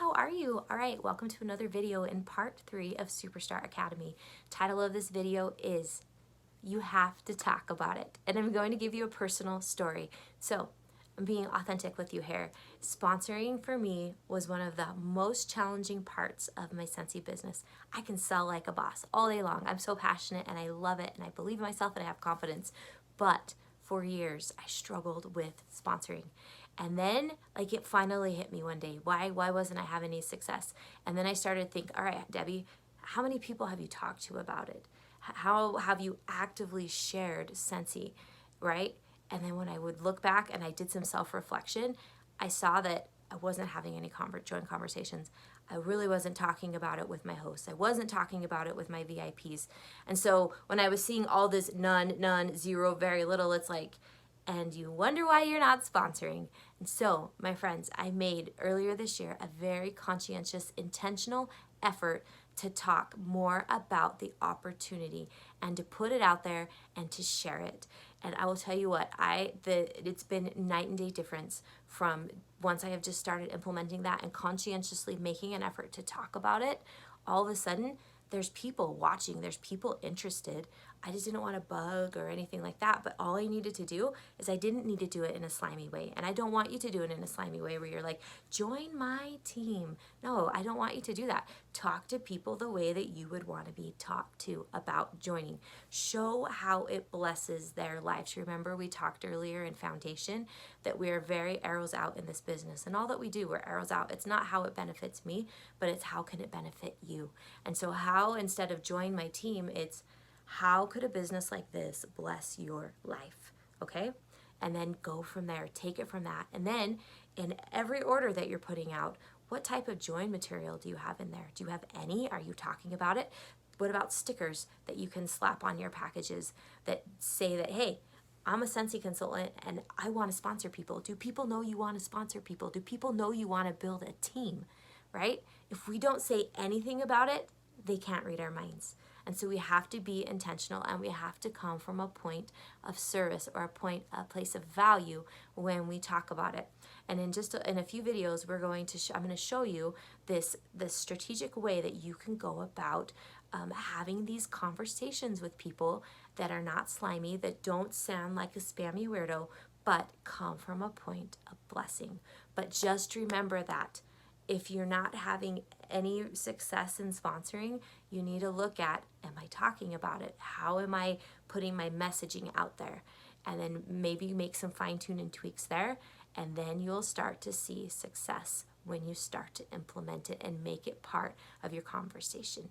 how are you? All right, welcome to another video in part 3 of Superstar Academy. Title of this video is You Have to Talk About It, and I'm going to give you a personal story. So I'm being authentic with you here. Sponsoring for me was one of the most challenging parts of my Scentsy business. I can sell like a boss all day long. I'm so passionate and I love it and I believe in myself and I have confidence, but for years I struggled with sponsoring. And then like it finally hit me one day. Why wasn't I having any success? And then I started to think, all right, Debbie, how many people have you talked to about it? How have you actively shared Scentsy, right? And then when I would look back and I did some self-reflection, I saw that I wasn't having any joint conversations. I really wasn't talking about it with my hosts. I wasn't talking about it with my VIPs. And so when I was seeing all this none, zero, very little, it's like, and you wonder why you're not sponsoring. And so, my friends, I made earlier this year a very conscientious, intentional effort to talk more about the opportunity and to put it out there and to share it. And I will tell you what, it's been night and day difference from once I have just started implementing that and conscientiously making an effort to talk about it. All of a sudden, there's people watching, there's people interested. I just didn't want to bug or anything like that, but all I needed to do is I didn't need to do it in a slimy way. And I don't want you to do it in a slimy way where you're like, join my team. No, I don't want you to do that. Talk to people the way that you would want to be talked to about joining. Show how it blesses their lives. Remember, we talked earlier in Foundation that we are very arrows out in this business. And all that we do, we're arrows out. It's not how it benefits me, but it's how can it benefit you. And so how, instead of join my team, it's how could a business like this bless your life, okay? And then go from there, take it from that. And then in every order that you're putting out, what type of join material do you have in there? Do you have any? Are you talking about it? What about stickers that you can slap on your packages that say that, hey, I'm a Scentsy consultant and I want to sponsor people. Do people know you want to sponsor people? Do people know you want to build a team, right? If we don't say anything about it, they can't read our minds. And so we have to be intentional and we have to come from a point of service or a place of value when we talk about it. And in a few videos, I'm going to show you this strategic way that you can go about having these conversations with people that are not slimy, that don't sound like a spammy weirdo, but come from a point of blessing. But just remember that if you're not having any success in sponsoring, you need to look at, am I talking about it? How am I putting my messaging out there? And then maybe make some fine tune and tweaks there, and then you'll start to see success when you start to implement it and make it part of your conversation.